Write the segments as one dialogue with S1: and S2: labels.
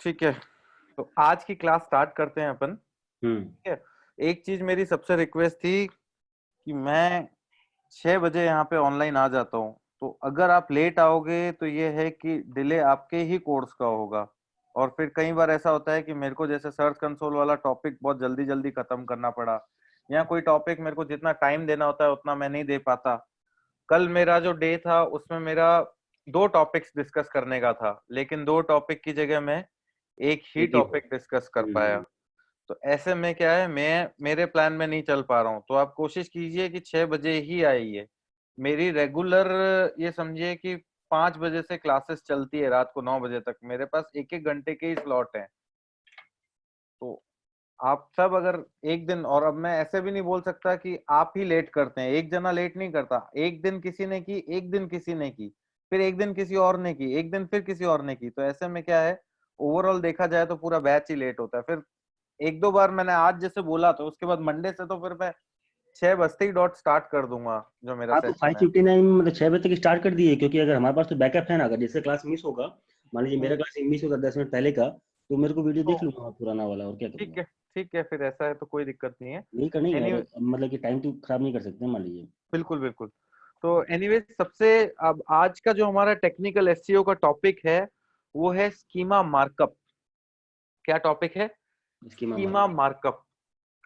S1: ठीक है, तो आज की क्लास स्टार्ट करते हैं अपन। ठीक है, एक चीज मेरी सबसे रिक्वेस्ट थी कि मैं 6 बजे यहाँ पे ऑनलाइन आ जाता हूँ, तो अगर आप लेट आओगे तो ये है कि डिले आपके ही कोर्स का होगा। और फिर कई बार ऐसा होता है कि मेरे को जैसे सर्च कंसोल वाला टॉपिक बहुत जल्दी जल्दी खत्म करना पड़ा, या कोई टॉपिक मेरे को जितना टाइम देना होता है उतना मैं नहीं दे पाता। कल मेरा जो डे था उसमें मेरा 2 टॉपिक्स डिस्कस करने का था, लेकिन 2 टॉपिक की जगह मैं एक ही
S2: एक ही
S1: टॉपिक डिस्कस कर पाया। तो ऐसे में क्या है, मैं मेरे प्लान में नहीं चल पा रहा हूँ, तो आप कोशिश कीजिए कि 6 बजे ही आइए। मेरी रेगुलर ये समझिए कि 5 बजे से क्लासेस चलती है रात को 9 बजे तक, मेरे पास एक एक घंटे के ही स्लॉट हैं। तो आप सब अगर एक दिन, और अब मैं ऐसे भी नहीं बोल सकता कि आप ही लेट करते हैं, एक जना लेट नहीं करता। एक दिन किसी ने की, एक दिन किसी ने की, फिर एक दिन किसी और ने की, एक दिन फिर किसी और ने की। तो ऐसे में क्या है, ओवरऑल देखा जाए तो पूरा बैच ही लेट होता है। फिर एक दो बार मैंने आज जैसे बोला, तो उसके बाद मंडे से तो फिर मैं 6 बजते ही डॉट स्टार्ट कर दूंगा जो मेरा
S2: आप तो
S1: सेशन है।
S2: 5:59 में मतलब 6 बजे तक स्टार्ट कर दिए, क्योंकि अगर हमारे पास तो बैकअप है ना, अगर जैसे क्लास मिस होगा, मान लीजिए मेरा
S1: हम्म,
S2: क्लास मिस होगा 10 मिनट पहले का, तो मेरे को वीडियो
S1: तो
S2: देख लूंगा मैं पुराना वाला, और क्या
S1: ठीक
S2: करूंगा।
S1: है, ठीक है, फिर ऐसा है तो कोई दिक्कत नहीं है।
S2: यही करना ही है,
S1: एनी
S2: और मतलब कि टाइम तो खराब नहीं कर सकते मान लीजिए।
S1: बिल्कुल बिल्कुल। तो एनीवे, सबसे अब आज का जो हमारा टेक्निकल एसईओ का टॉपिक है वो है स्कीमा मार्कअप। क्या टॉपिक है?
S2: Schema
S1: schema
S2: markup.
S1: मार्कअप।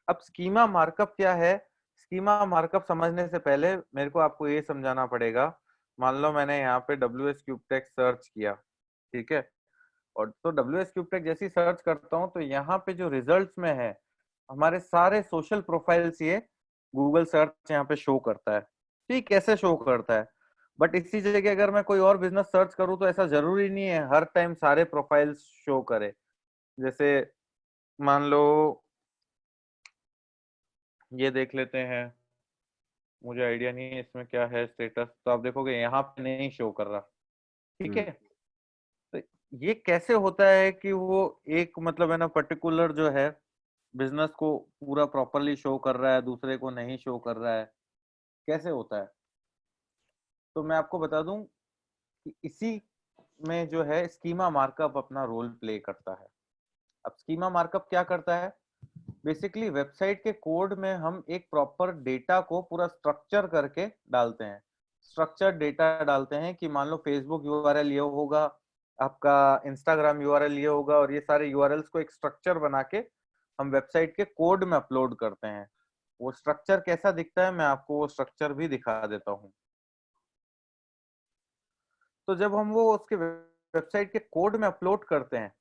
S1: अब स्कीमा मार्कअप क्या है? स्कीमा मार्कअप समझने से पहले मेरे को आपको ये समझाना पड़ेगा। मान लो मैंने यहाँ पे WS क्यूब टेक सर्च किया, ठीक है, और तो WS क्यूब टेक जैसी सर्च करता हूँ तो यहाँ पे जो रिजल्ट्स में है, हमारे सारे सोशल प्रोफाइल्स ये गूगल सर्च यहाँ पे शो करता है। ठीक, कैसे शो करता है? बट इसी जगह अगर मैं कोई और बिजनेस सर्च करूँ तो ऐसा जरूरी नहीं है हर टाइम सारे प्रोफाइल्स शो करे। जैसे मान लो ये देख लेते हैं, मुझे आइडिया नहीं है इसमें क्या है स्टेटस, तो आप देखोगे यहाँ पे नहीं शो कर रहा। ठीक
S2: हम्म।
S1: है, तो ये कैसे होता है कि वो एक मतलब है ना पर्टिकुलर जो है बिजनेस को पूरा प्रॉपरली शो कर रहा है, दूसरे को नहीं शो कर रहा है, कैसे होता है? तो मैं आपको बता दूं कि इसी में जो है स्कीमा मार्कअप अपना रोल प्ले करता है। अब स्कीमा मार्कअप क्या करता है? बेसिकली वेबसाइट के कोड में हम एक प्रॉपर डेटा को पूरा स्ट्रक्चर करके डालते हैं। स्ट्रक्चर डेटा डालते हैं कि मान लो फेसबुक यूआरएल ये होगा, आपका इंस्टाग्राम यूआरएल ये होगा, और ये सारे यूआरएल्स को एक स्ट्रक्चर बना के हम वेबसाइट के कोड में अपलोड करते हैं। वो स्ट्रक्चर कैसा दिखता है मैं आपको वो स्ट्रक्चर भी दिखा देता हूँ। तो जब हम वो उसके वेबसाइट के कोड में अपलोड करते हैं,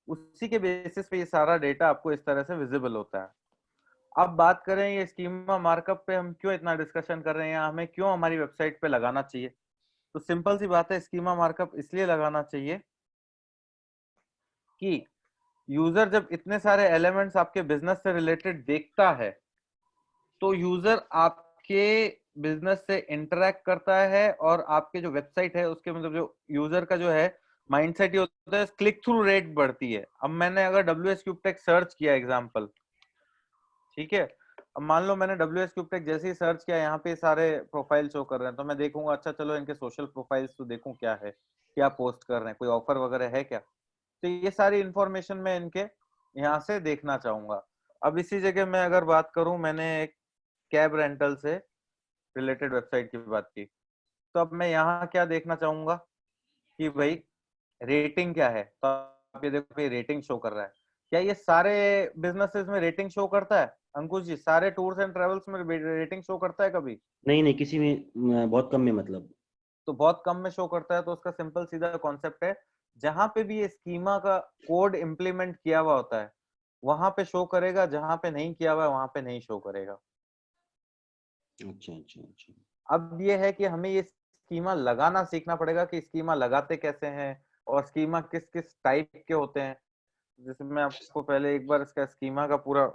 S1: उसी के बेसिस पे ये सारा डेटा आपको इस तरह से विजिबल होता है। अब बात करें ये स्कीमा मार्कअप पे हम क्यों इतना डिस्कशन कर रहे हैं, या हमें क्यों हमारी वेबसाइट पे लगाना चाहिए? तो सिंपल सी बात है, स्कीमा मार्कअप इसलिए लगाना चाहिए कि यूजर जब इतने सारे एलिमेंट्स आपके बिजनेस से रिलेटेड देखता है, तो यूजर आपके बिजनेस से इंटरेक्ट करता है, और आपके जो वेबसाइट है उसके मतलब जो यूजर का जो है माइंडसेट ये होता है, क्लिक थ्रू रेट बढ़ती है। अब मैंने अगर WS क्यूब टेक सर्च किया एग्जाम्पल, ठीक है, अब मान लो मैंने WS क्यूब टेक जैसे ही सर्च किया, यहाँ पे सारे प्रोफाइल शो कर रहे हैं, तो मैं देखूंगा अच्छा चलो इनके सोशल प्रोफाइल्स तो देखूं क्या है, क्या पोस्ट कर रहे हैं, कोई ऑफर वगैरह है क्या। तो ये सारी इंफॉर्मेशन मैं इनके यहाँ से देखना चाहूंगा। अब इसी जगह मैं अगर बात करूं, मैंने एक कैब रेंटल से रिलेटेड वेबसाइट की बात की, तो अब मैं यहाँ क्या देखना चाहूंगा कि भाई रेटिंग क्या है। तो आप ये देखो भाई रेटिंग शो कर रहा है। क्या ये सारे बिजनेसेस में रेटिंग शो करता है अंकुश जी? सारे टूर्स एंड ट्रेवल्स में रेटिंग शो करता है कभी?
S2: नहीं नहीं, किसी में बहुत कम में मतलब।
S1: तो बहुत कम में शो करता है। तो उसका सिंपल सीधा कॉन्सेप्ट है, जहां पे भी ये स्कीमा का कोड इम्प्लीमेंट किया हुआ होता है वहां पे शो करेगा, जहां पे नहीं किया हुआ है वहां पे नहीं शो करेगा।
S2: अच्छा अच्छा अच्छा।
S1: अब ये है कि हमें ये स्कीमा लगाना सीखना पड़ेगा कि स्कीमा लगाते कैसे हैं, और स्कीमा किस किस टाइप के होते हैं। जैसे मैं आपको पहले एक बार इसका स्कीमा का पूरा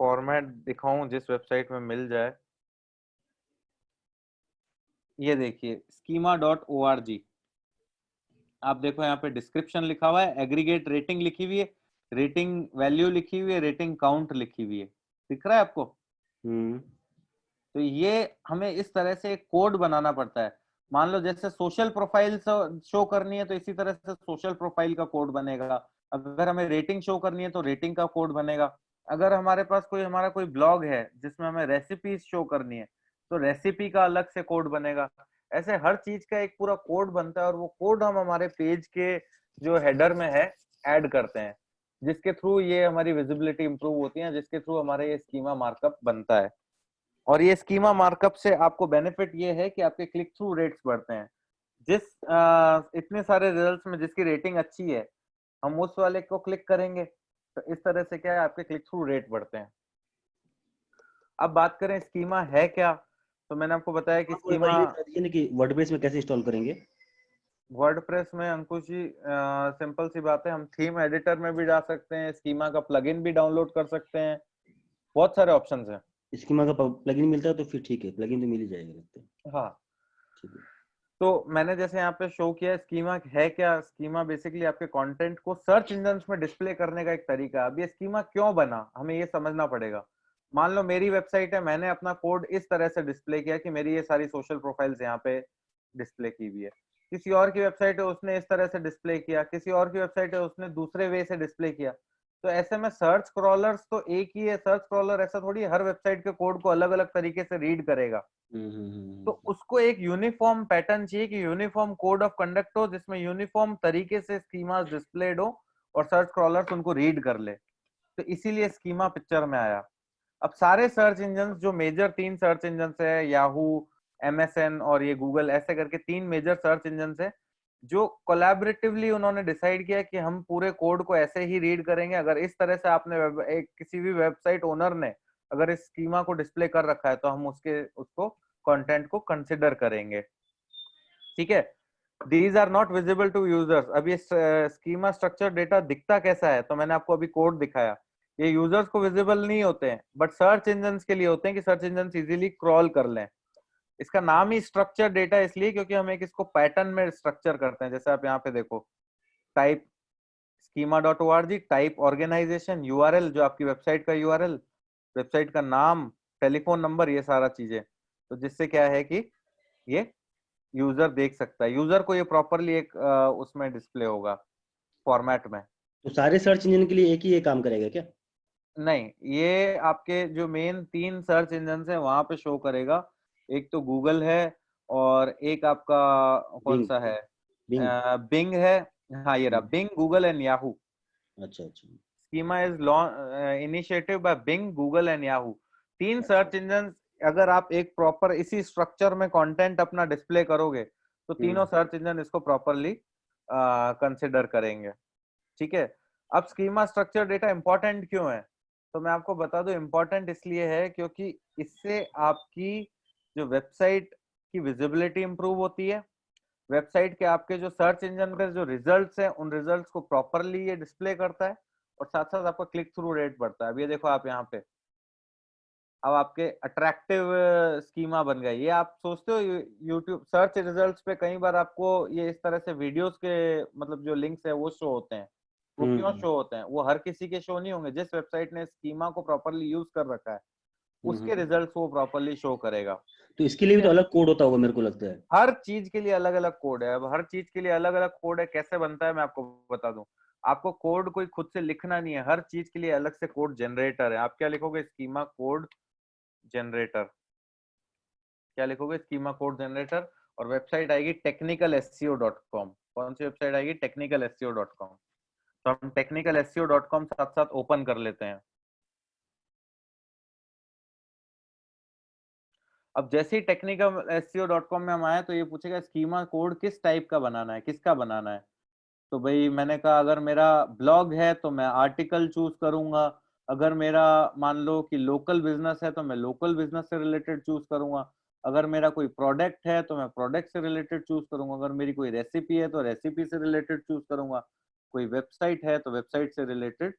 S1: फॉर्मेट दिखाऊं जिस वेबसाइट में मिल जाए। ये देखिए schema.org। आप देखो यहाँ पे डिस्क्रिप्शन लिखा हुआ है, एग्रीगेट रेटिंग लिखी हुई है, रेटिंग वैल्यू लिखी हुई है, रेटिंग काउंट लिखी हुई है। दिख रहा है आपको?
S2: हम्म।
S1: तो ये हमें इस तरह से एक कोड बनाना पड़ता है। मान लो जैसे सोशल प्रोफाइल शो करनी है तो इसी तरह से सोशल प्रोफाइल का कोड बनेगा। अगर हमें रेटिंग शो करनी है तो रेटिंग का कोड बनेगा। अगर हमारे पास हमारा कोई ब्लॉग है जिसमें हमें रेसिपीज शो करनी है तो रेसिपी का अलग से कोड बनेगा। ऐसे हर चीज का एक पूरा कोड बनता है और वो कोड हम हमारे पेज के जो हेडर में है ऐड करते हैं, जिसके थ्रू ये हमारी विजिबिलिटी इंप्रूव होती है, जिसके थ्रू हमारे ये स्कीमा मार्कअप बनता है। और ये स्कीमा मार्कअप से आपको बेनिफिट ये है कि आपके क्लिक थ्रू रेट्स बढ़ते हैं। जिस इतने सारे रिजल्ट्स में जिसकी रेटिंग अच्छी है हम उस वाले को क्लिक करेंगे, तो इस तरह से क्या है आपके क्लिक थ्रू रेट बढ़ते हैं। अब बात करें स्कीमा है क्या, तो मैंने आपको बताया कि
S2: आप एक बार
S1: स्कीमा
S2: ये बता दीजिए ना कि वर्डप्रेस में कैसे इंस्टॉल करेंगे।
S1: वर्डप्रेस में अंकुश जी सिंपल सी बात है, हम थीम एडिटर में भी जा सकते हैं, स्कीमा का प्लगइन भी डाउनलोड कर सकते हैं, बहुत सारे ऑप्शंस हैं।
S2: स्कीमा का प्लगइन मिलता है तो फिर ठीक है, प्लगइन तो मिल ही जाएगा लगता है।
S1: हाँ,
S2: ठीक है।
S1: तो मैंने जैसे यहाँ पे शो किया स्कीमा है क्या। स्कीमा बेसिकली आपके कंटेंट को सर्च इंजन्स में डिस्प्ले करने का एक तरीका है। अब ये स्कीमा क्यों बना हमें ये समझना पड़ेगा। मान लो मेरी वेबसाइट है, मैंने अपना कोड इस तरह से डिस्प्ले किया कि मेरी ये सारी सोशल प्रोफाइल्स यहाँ पे डिस्प्ले की हुई है। किसी और की वेबसाइट है उसने इस तरह से डिस्प्ले किया, किसी और की वेबसाइट है उसने दूसरे वे से डिस्प्ले किया। तो ऐसे में सर्च क्रॉलर्स तो एक ही है, सर्च क्रॉलर ऐसा थोड़ी हर वेबसाइट के कोड को अलग अलग तरीके से रीड करेगा। तो उसको एक यूनिफॉर्म पैटर्न चाहिए कि यूनिफॉर्म कोड ऑफ कंडक्ट हो जिसमें यूनिफॉर्म तरीके से स्कीमास डिस्प्लेड हो और सर्च क्रॉलर्स उनको रीड कर ले। तो इसीलिए स्कीमा पिक्चर में आया। अब सारे सर्च इंजन जो मेजर 3 सर्च इंजन है, याहू, एमएसएन और ये गूगल, ऐसे करके 3 मेजर सर्च इंजन है जो कोलैबोरेटिवली उन्होंने डिसाइड किया कि हम पूरे कोड को ऐसे ही रीड करेंगे। अगर इस तरह से आपने किसी भी वेबसाइट ओनर ने अगर इस स्कीमा को डिस्प्ले कर रखा है तो हम उसको कंटेंट को कंसिडर करेंगे। ठीक है, these are not visible to users. अब ये स्कीमा स्ट्रक्चर डेटा दिखता कैसा है, तो मैंने आपको अभी कोड दिखाया, ये यूजर्स को विजिबल नहीं होते हैं बट सर्च इंजन के लिए होते हैं कि सर्च इंजन इजीली क्रॉल कर लें। इसका नाम ही स्ट्रक्चर डेटा इसलिए क्योंकि हम एक इसको पैटर्न में स्ट्रक्चर करते हैं। जैसे आप यहाँ पे देखो, type schema.org, type organisation, URL जो आपकी वेबसाइट का यूआरएल, वेबसाइट का नाम, टेलीफोन नंबर, ये सारा चीजें। तो जिससे क्या है कि ये यूजर देख सकता है, यूजर को ये प्रॉपरली एक उसमें डिस्प्ले होगा फॉर्मेट में।
S2: तो सारे सर्च इंजन के लिए एक ही ये काम करेगा क्या?
S1: नहीं, ये आपके जो मेन 3 सर्च इंजन है वहां पे शो करेगा। एक तो गूगल है और एक आपका कौन
S2: बिंग।
S1: सा है,
S2: बिंग।
S1: बिंग है। हाँ ये रहा बिंग, गूगल एंड याहू।
S2: अच्छा अच्छा।
S1: Schema is initiative by Bing, Google and Yahoo. 3
S2: अच्छा।
S1: सर्च इंजन अगर आप एक प्रॉपर इसी स्ट्रक्चर में कंटेंट अपना डिस्प्ले करोगे तो तीनों सर्च इंजन इसको प्रॉपरली कंसिडर करेंगे। ठीक है, अब स्कीमा स्ट्रक्चर डेटा इंपॉर्टेंट क्यों है, तो मैं आपको बता दूं इंपॉर्टेंट इसलिए है क्योंकि इससे आपकी जो वेबसाइट की विजिबिलिटी इंप्रूव होती है। वेबसाइट के आपके जो सर्च इंजन पे जो रिजल्ट्स हैं उन रिजल्ट्स को प्रॉपरली ये डिस्प्ले करता है और साथ साथ आपका क्लिक थ्रू रेट बढ़ता है। अब ये देखो आप यहाँ पे, अब आपके अट्रैक्टिव स्कीमा बन गए। ये आप सोचते हो यूट्यूब सर्च रिजल्ट्स पे कई बार आपको ये इस तरह से वीडियोस के मतलब जो लिंक्स है वो शो होते हैं। वो क्यों शो होते हैं, वो हर किसी के शो नहीं होंगे। जिस वेबसाइट ने स्कीमा को प्रॉपरली यूज कर रखा है उसके रिजल्ट्स वो प्रॉपरली शो करेगा।
S2: तो इसके लिए
S1: ठीक
S2: भी तो
S1: है,
S2: अलग कोड होता होगा मेरे को लगता है।
S1: हर चीज के लिए अलग अलग कोड है। अब हर चीज के लिए अलग अलग कोड है, कैसे बनता है मैं आपको बता दूं। आपको कोड कोई खुद से लिखना नहीं है, हर चीज के लिए अलग से कोड जनरेटर है। आप क्या लिखोगे, स्कीमा कोड जनरेटर, क्या लिखोगे, स्कीमा कोड जनरेटर। और वेबसाइट आएगी technicalseo.com। कौन सी वेबसाइट आएगी, technicalseo.com। तो हम technicalseo.com साथ साथ ओपन कर लेते हैं। अब जैसे ही technicalseo.com में हम आए तो ये पूछेगा स्कीमा कोड किस टाइप का बनाना है, किसका बनाना है। तो भाई मैंने कहा अगर मेरा ब्लॉग है तो मैं आर्टिकल चूज करूंगा। अगर मेरा मान लो कि लोकल बिजनेस है तो मैं लोकल बिजनेस से रिलेटेड चूज करूंगा। अगर मेरा कोई प्रोडक्ट है तो मैं प्रोडक्ट से रिलेटेड चूज करूंगा। अगर मेरी कोई रेसिपी है तो रेसिपी से रिलेटेड चूज करूंगा। कोई वेबसाइट है तो वेबसाइट से रिलेटेड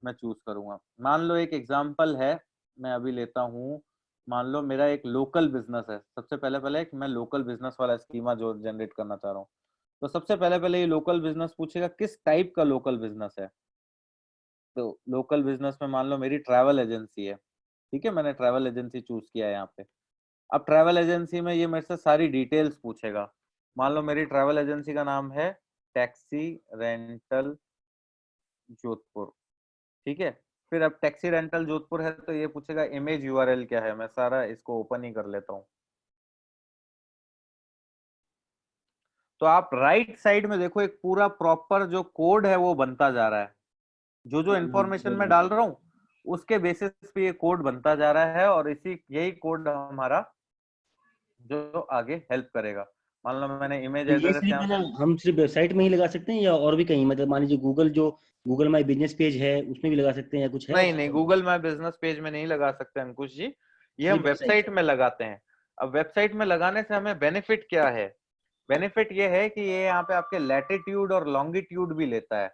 S1: मैं चूज करूंगा। मान लो एक एग्जांपल है, मैं अभी लेता हूँ। मान लो मेरा एक लोकल बिजनेस है, सबसे पहले पहले एक मैं लोकल बिजनेस वाला स्कीमा जो जनरेट करना चाह रहा हूँ। तो सबसे पहले पहले ये लोकल बिजनेस पूछेगा किस टाइप का लोकल बिजनेस है। तो लोकल बिजनेस में मान लो मेरी ट्रैवल एजेंसी है। ठीक है, मैंने ट्रैवल एजेंसी चूज किया है यहाँ पे। अब ट्रैवल एजेंसी में ये मेरे से सारी डिटेल्स पूछेगा। मान लो मेरी ट्रैवल एजेंसी का नाम है टैक्सी रेंटल जोधपुर, ठीक है। फिर अब टैक्सी रेंटल जोधपुर है तो ये पूछेगा इमेज यूआरएल क्या है, मैं सारा इसको ओपन ही कर लेता हूँ। तो आप राइट साइड में देखो एक पूरा प्रॉपर जो कोड है वो बनता जा रहा है, जो जो इंफॉर्मेशन मैं डाल रहा हूँ उसके बेसिस पे ये कोड बनता जा रहा है, और इसी यही कोड हमारा जो आगे हेल्प करेगा। मान लो मैंने इमेज
S2: तो ये
S1: एड्रेस
S2: सिर्फ
S1: यहाँ पे,
S2: मतलब हम सिर्फ वेबसाइट में ही लगा सकते हैं या और भी कहीं, मतलब मान लीजिए गूगल, जो गूगल माई बिजनेस पेज है उसमें भी लगा सकते हैं, या कुछ है
S1: नहीं नहीं,
S2: option?
S1: Google my business page में नहीं लगा सकते अंकुश जी, ये हम
S2: सिर्फ वेबसाइट?
S1: वेबसाइट में लगाते हैं। अब वेबसाइट में लगाने से हमें बेनिफिट क्या है? बेनिफिट ये है कि ये यहाँ पे आपके लैटिट्यूड और लॉन्गिट्यूड भी लेता है,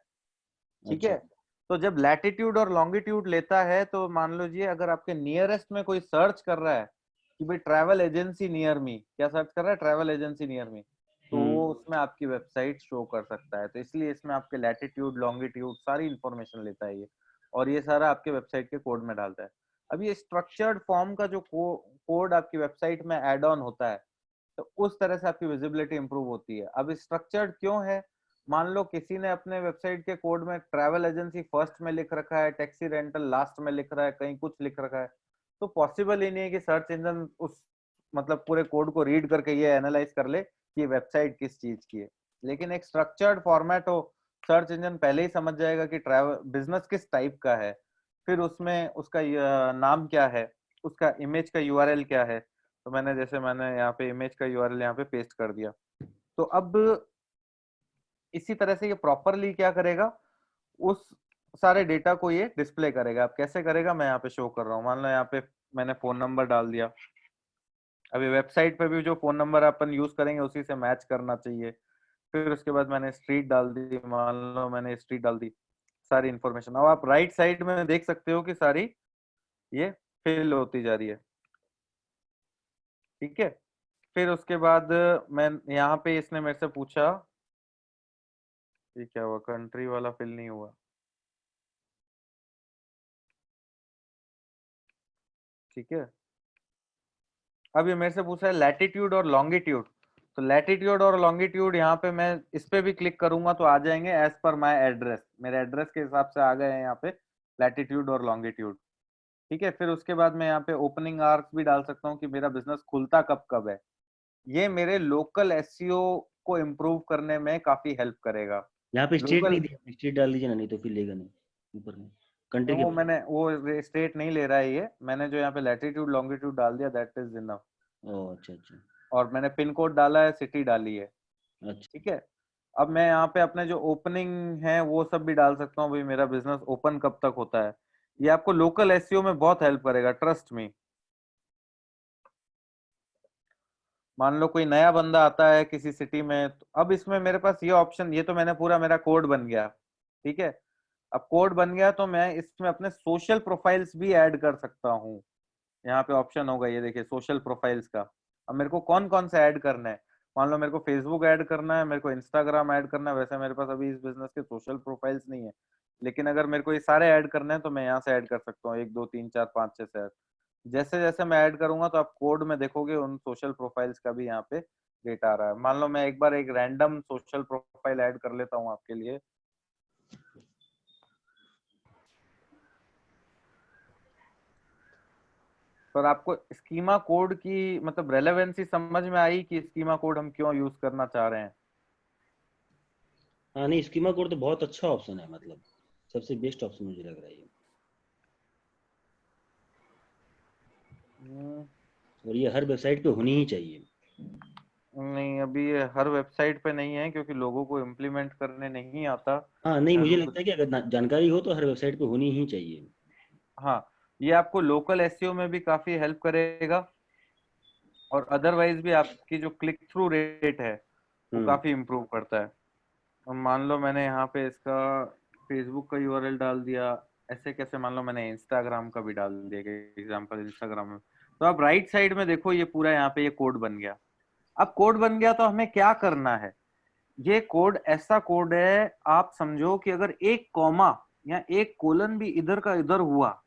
S1: ठीक
S2: अच्छा।
S1: है। तो जब लैटिट्यूड और लॉन्गिट्यूड लेता है तो मान लीजिए अगर आपके नियरेस्ट में कोई सर्च कर रहा है कि भाई ट्रैवल एजेंसी नियर मी, क्या सर्च कर रहा है, ट्रैवल एजेंसी नियर मी, तो वो उसमें आपकी वेबसाइट शो कर सकता है। तो इसलिए इसमें आपके लैटिट्यूड लॉन्गिट्यूड सारी इंफॉर्मेशन लेता है ये, और ये सारा आपके वेबसाइट के कोड में डालता है। अब ये स्ट्रक्चर्ड फॉर्म का जो कोड आपकी वेबसाइट में एड ऑन होता है, तो उस तरह से आपकी विजिबिलिटी इंप्रूव होती है। अब स्ट्रक्चर्ड क्यों है? मान लो किसी ने अपने वेबसाइट के कोड में ट्रैवल एजेंसी फर्स्ट में लिख रखा है, टैक्सी रेंटल लास्ट में लिख रहा है, कहीं कुछ लिख रखा है, तो पॉसिबल ही नहीं है कि सर्च इंजन उस मतलब पूरे कोड को रीड करके ये एनालाइज कर ले कि ये वेबसाइट किस चीज की है। लेकिन एक स्ट्रक्चर्ड फॉर्मेट हो, सर्च इंजन पहले ही समझ जाएगा कि ट्रैवल बिजनेस किस टाइप का है, फिर उसमें उसका नाम क्या है, उसका इमेज का यूआरएल क्या है। तो मैंने यहाँ पे इमेज का यूआरएल यहाँ पे पेस्ट कर दिया। तो अब इसी तरह से ये प्रॉपरली क्या करेगा, उस सारे डेटा को ये डिस्प्ले करेगा। अब कैसे करेगा मैं यहाँ पे शो कर रहा हूँ। मान लो यहाँ पे मैंने फोन नंबर डाल दिया, अभी वेबसाइट पे भी जो फोन नंबर अपन यूज करेंगे उसी से मैच करना चाहिए। फिर उसके बाद मैंने स्ट्रीट डाल दी, मान लो मैंने स्ट्रीट डाल दी, सारी इंफॉर्मेशन अब आप राइट साइड में देख सकते हो कि सारी ये फिल होती जा रही है, ठीक है। फिर उसके बाद मैं यहाँ पे इसने मेरे से पूछा ये क्या हुआ, कंट्री वाला फिल नहीं हुआ, ठीक है। अब ये मेरे से पूछ रहा है लैटिट्यूड और लॉन्गिट्यूड, तो लैटिट्यूड और लॉन्गिट्यूड यहाँ पे मैं इस पे भी क्लिक करूंगा तो आ जाएंगे एज पर माय एड्रेस, मेरे एड्रेस के हिसाब से आ गए हैं यहाँ पे लैटिट्यूड और लॉन्गिट्यूड, ठीक है। फिर उसके बाद मैं यहाँ पे ओपनिंग आवर्स भी डाल सकता हूँ कि मेरा बिजनेस खुलता कब कब है। ये मेरे लोकल एसईओ को इम्प्रूव करने में काफी हेल्प करेगा।
S2: यहाँ पे स्टेट
S1: लोकल,
S2: नहीं दिया, स्टेट डाल दीजिए ना, नहीं तो फिर लेगा नहीं ऊपर में, कंट्री के
S1: वो
S2: बाद।
S1: मैंने वो स्टेट नहीं ले रहा है ये, मैंने जो यहाँ पे लैटिट्यूड लॉन्गिट्यूड डाल दिया दैट इज इनफ।
S2: ओह अच्छा अच्छा।
S1: और मैंने पिन कोड डाला है, सिटी डाली है,
S2: अच्छा।
S1: ठीक है। अब मैं यहाँ पे अपने जो ओपनिंग है वो सब भी डाल सकता हूँ, भाई मेरा बिजनेस ओपन कब तक होता है। ये आपको लोकल एसईओ में बहुत हेल्प करेगा, ट्रस्ट मी। मान लो कोई नया बंदा आता है किसी सिटी में, तो अब इसमें मेरे पास ये ऑप्शन, ये तो मैंने पूरा मेरा कोड बन गया, ठीक है। अब कोड बन गया तो मैं इसमें अपने सोशल प्रोफाइल्स भी ऐड कर सकता हूँ। यहाँ पे ऑप्शन होगा ये देखिए सोशल प्रोफाइल्स का। अब मेरे को कौन कौन से ऐड करना है, मान लो मेरे को फेसबुक ऐड करना है, मेरे को इंस्टाग्राम ऐड करना है। वैसे मेरे पास अभी इस बिजनेस के सोशल प्रोफाइल्स नहीं है, लेकिन अगर मेरे को ये सारे ऐड करने हैं तो मैं यहाँ से ऐड कर सकता हूँ, 1 2 3 4 5 6 7। जैसे जैसे मैं ऐड करूंगा तो आप कोड में देखोगे उन सोशल प्रोफाइल्स का भी यहाँ पे डेटा आ रहा है। मान लो मैं एक बार एक रैंडम सोशल प्रोफाइल ऐड कर लेता हूँ आपके लिए। पर आपको स्कीमा कोड की मतलब रेलेवेंसी समझ में आई कि स्कीमा कोड हम क्यों यूज करना चाह रहे हैं?
S2: हाँ नहीं, स्कीमा कोड तो बहुत अच्छा ऑप्शन है, मतलब सबसे बेस्ट ऑप्शन मुझे लग रहा है ये।
S1: हम्म,
S2: और ये हर वेबसाइट पे होनी ही चाहिए।
S1: नहीं अभी ये हर वेबसाइट पे नहीं है क्योंकि लोगों को इम्प्लीमेंट करने नहीं आता।
S2: हाँ नहीं, मुझे
S1: लोग,
S2: लगता है कि अगर जानकारी हो तो हर वेबसाइट पे होनी ही चाहिए।
S1: हाँ, ये आपको लोकल एसईओ में भी काफी हेल्प करेगा, और अदरवाइज भी आपकी जो क्लिक थ्रू रेट है वो
S2: हम्म।
S1: काफी इम्प्रूव करता है। अब मान लो मैंने यहाँ पे इसका फेसबुक का यूआरएल डाल दिया, ऐसे कैसे मान लो मैंने इंस्टाग्राम का भी डाल दिया एग्जांपल इंस्टाग्राम में। तो आप राइट साइड में देखो ये पूरा यहाँ पे ये कोड बन गया। अब कोड बन गया तो हमें क्या करना है, ये कोड ऐसा कोड है, आप समझो कि अगर एक कॉमा या एक कोलन भी इधर का इधर हुआ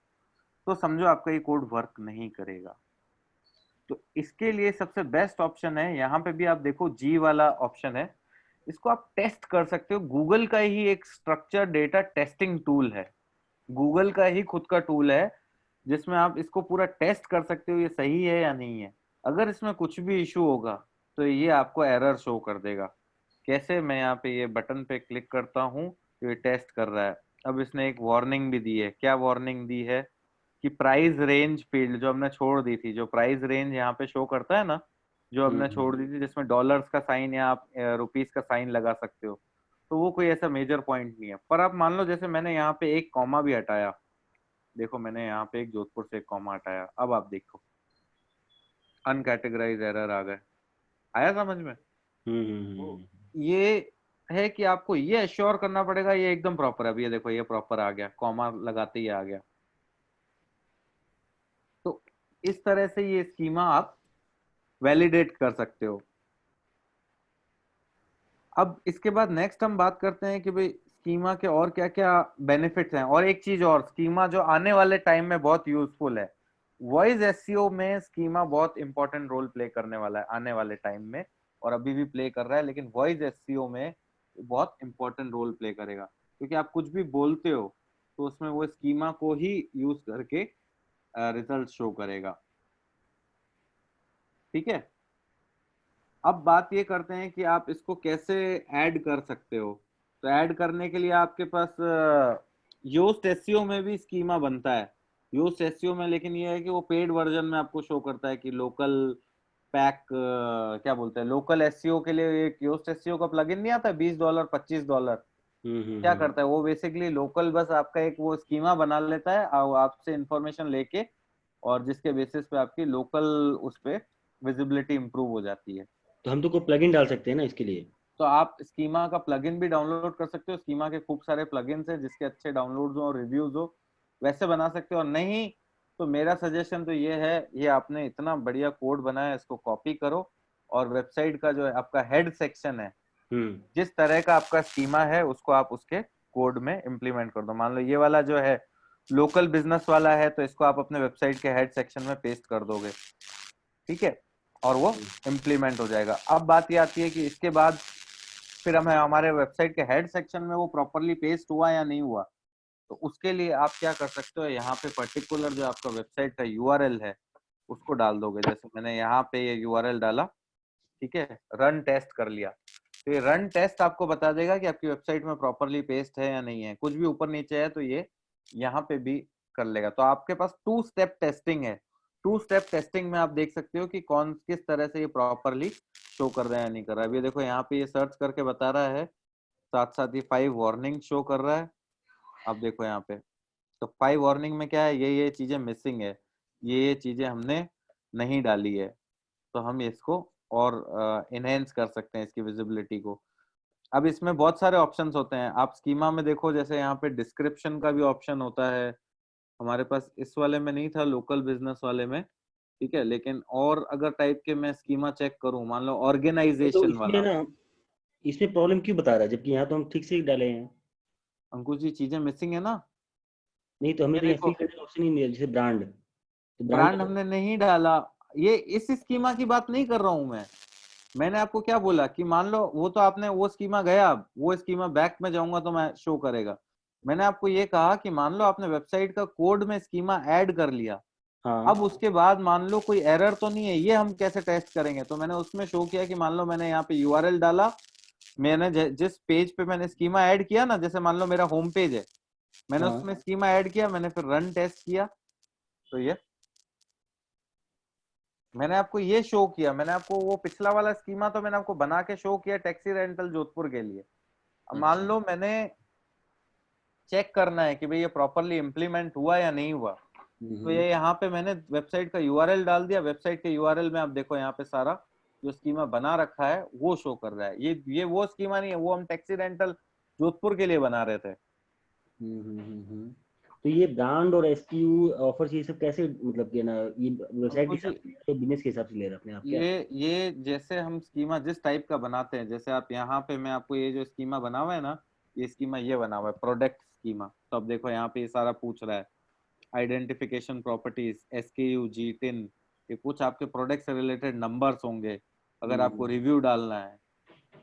S1: तो समझो आपका ये कोड वर्क नहीं करेगा। तो इसके लिए सबसे बेस्ट ऑप्शन है, यहाँ पे भी आप देखो जी वाला ऑप्शन है, इसको आप टेस्ट कर सकते हो। गूगल का ही एक स्ट्रक्चर डेटा टेस्टिंग टूल है, गूगल का ही खुद का टूल है जिसमें आप इसको पूरा टेस्ट कर सकते हो ये सही है या नहीं है। अगर इसमें कुछ भी इशू होगा तो ये आपको एरर शो कर देगा। कैसे, मैं यहाँ पे ये बटन पे क्लिक करता हूँ तो ये टेस्ट कर रहा है। अब इसने एक वार्निंग भी दी है। क्या वार्निंग दी है कि प्राइस रेंज फील्ड जो हमने छोड़ दी थी, जो प्राइस रेंज यहाँ पे शो करता है ना, जो हमने छोड़ दी थी जिसमें डॉलर्स का साइन या आप रुपीस का साइन लगा सकते हो, तो वो कोई ऐसा मेजर पॉइंट नहीं है। पर आप मान लो जैसे मैंने यहाँ पे एक कॉमा भी हटाया, देखो मैंने यहाँ पे एक जोधपुर से एक कॉमा हटाया, अब आप देखो अनकैटेगराइज एरर आ गए। आया समझ में? तो ये है कि आपको ये एश्योर करना पड़ेगा ये एकदम प्रॉपर है। अब ये देखो ये प्रॉपर आ गया, कॉमा लगाते ही आ गया। तो इस तरह से ये स्कीमा आप वैलिडेट कर सकते हो। अब इसके बाद नेक्स्ट हम बात करते हैं कि भाई स्कीमा के और क्या क्या बेनिफिट्स हैं। और एक चीज और, स्कीमा जो आने वाले टाइम में बहुत यूजफुल है, वॉइस एसईओ में स्कीमा बहुत इंपॉर्टेंट रोल प्ले करने वाला है आने वाले टाइम में, और अभी भी प्ले कर रहा है, लेकिन वॉइस एसईओ में बहुत इंपॉर्टेंट रोल प्ले करेगा। क्योंकि आप कुछ भी बोलते हो तो उसमें वो स्कीमा को ही यूज करके रिजल्ट शो करेगा। ठीक है, अब बात ये करते हैं कि आप इसको कैसे ऐड कर सकते हो। तो ऐड करने के लिए आपके पास योस्ट एसईओ में भी स्कीमा बनता है, योस्ट एसईओ में, लेकिन ये है कि वो पेड वर्जन में आपको शो करता है कि लोकल पैक, क्या बोलते हैं, लोकल एसईओ के लिए एक योस्ट एसईओ का प्लगइन नहीं आता $20 $25। क्या करता है वो, बेसिकली लोकल बस आपका एक वो स्कीमा बना लेता है और आपसे इंफॉर्मेशन लेके, और जिसके बेसिस पे आपकी लोकल उस पे विजिबिलिटी इंप्रूव हो जाती है।
S2: तो हम तो कोई प्लगइन डाल सकते हैं ना इसके लिए?
S1: तो आप स्कीमा का प्लगइन भी डाउनलोड कर सकते हो। स्कीमा के खूब सारे प्लगइन्स हैं जिसके अच्छे डाउनलोड्स हो और रिव्यूज हो, वैसे बना सकते हो। और नहीं तो मेरा सजेशन तो ये है, ये आपने इतना बढ़िया कोड बनाया है, इसको कॉपी करो और वेबसाइट का जो है आपका हेड सेक्शन है, जिस तरह का आपका स्कीमा है उसको आप उसके कोड में इम्प्लीमेंट कर दो। मान लो ये वाला जो है लोकल बिजनेस वाला है, तो इसको आप अपने वेबसाइट के हेड सेक्शन में पेस्ट कर दोगे, ठीक है, और वो इम्प्लीमेंट हो जाएगा। अब बात ये आती है कि इसके बाद फिर हमें हमारे वेबसाइट के हेड सेक्शन में वो प्रॉपरली पेस्ट हुआ या नहीं हुआ, तो उसके लिए आप क्या कर सकते हो, यहाँ पे पर्टिकुलर जो आपका वेबसाइट का यूआरएल है उसको डाल दोगे। जैसे मैंने यहाँ पे ये यूआरएल डाला, ठीक है, रन टेस्ट कर लिया, तो ये रन टेस्ट आपको बता देगा कि आपकी वेबसाइट में प्रॉपरली पेस्ट है या नहीं है। कुछ भी ऊपर नीचे है तो ये यहाँ पे भी कर लेगा। तो आपके पास 2 स्टेप टेस्टिंग है। 2 स्टेप टेस्टिंग में आप देख सकते हो कि कौन किस तरह से ये प्रॉपरली शो कर रहा है या नहीं कर रहा है। अभी देखो यहाँ पे ये सर्च करके बता रहा है, साथ साथ ही 5 वार्निंग शो कर रहा है। अब देखो यहाँ पे, तो 5 वार्निंग में क्या है, ये चीजें मिसिंग है, ये चीजें हमने नहीं डाली है, तो हम इसको और इनहेंस कर सकते हैं इसकी विजिबिलिटी को। अब इसमें बहुत सारे ऑप्शंस होते हैं। आप स्कीमा में देखो, जैसे यहाँ पे डिस्क्रिप्शन का भी ऑप्शन होता है, हमारे पास इस वाले में नहीं था, लोकल बिजनेस वाले में, ठीक है। लेकिन और अगर टाइप के मैं स्कीमा चेक करूं, मान लो
S2: तो
S1: ऑर्गेनाइजेशन
S2: इसमें
S1: वाला,
S2: ना, इसमें प्रॉब्लम क्यों बता रहा है जबकि यहाँ तो हम ठीक से ही डाले हैं?
S1: अंकुश जी चीजें मिसिंग है ना।
S2: नहीं तो हमें
S1: ये
S2: तो यहाँ
S1: देखो,
S2: फिल करने का ऑप्शन ही नहीं है, जैसे ब्रांड, तो ब्रांड
S1: ब्रांड हमने नहीं डाला, ये इस स्कीमा की बात नहीं कर रहा हूं मैं। मैंने आपको क्या बोला कि मान लो वो तो आपने वो स्कीमा गया, अब वो स्कीमा बैक में जाऊंगा तो मैं शो करेगा। मैंने आपको ये कहा कि मान लो आपने वेबसाइट का कोड में स्कीमा ऐड कर लिया, अब
S2: हाँ
S1: उसके बाद मान लो कोई एरर तो नहीं है, ये हम कैसे टेस्ट करेंगे। तो मैंने उसमें शो किया कि मान लो मैंने यहाँ पे यूआरएल डाला, मैंने जिस पेज पे मैंने स्कीमा ऐड किया ना, जैसे मान लो मेरा होम पेज है, मैंने
S2: हाँ।
S1: उसमें स्कीमा ऐड किया, मैंने फिर रन टेस्ट किया, तो ये मैंने आपको ये शो किया। मैंने आपको वो पिछला वाला स्कीमा तो मैंने आपको बना के शो किया टैक्सी रेंटल जोधपुर के लिए। अब मान
S2: अच्छा।
S1: लो मैंने चेक करना है कि भाई ये प्रॉपरली इम्प्लीमेंट हुआ या नहीं हुआ, तो ये यहाँ पे मैंने वेबसाइट का यूआरएल डाल दिया। वेबसाइट के यूआरएल में आप देखो यहाँ पे सारा जो स्कीमा बना रखा है वो शो कर रहा है। ये वो स्कीमा नहीं है, वो हम टैक्सी रेंटल जोधपुर के लिए बना रहे थे।
S2: तो ये ब्रांड और एसक्यू ऑफर्स ये सब कैसे, मतलब कि ना, ये वेबसाइट के
S1: अंकुश
S2: हिसाब
S1: जी,
S2: से ले रहे हो, बिजनेस के हिसाब से ले रहे हैं अपने आप क्या?
S1: ये जैसे हम स्कीमा जिस टाइप का बनाते हैं, जैसे आप यहाँ पे, मैं आपको ये जो स्कीमा बना हुआ है ना, ये स्कीमा ये बना हुआ है प्रोडक्ट स्कीमा, तो अब देखो यहाँ पे ये सारा पूछ रहा है आइडेंटिफिकेशन प्रॉपर्टीज, एसकेयू, जीटिन, ये कुछ आपके प्रोडक्ट से रिलेटेड नंबर्स होंगे, अगर आपको रिव्यू डालना है,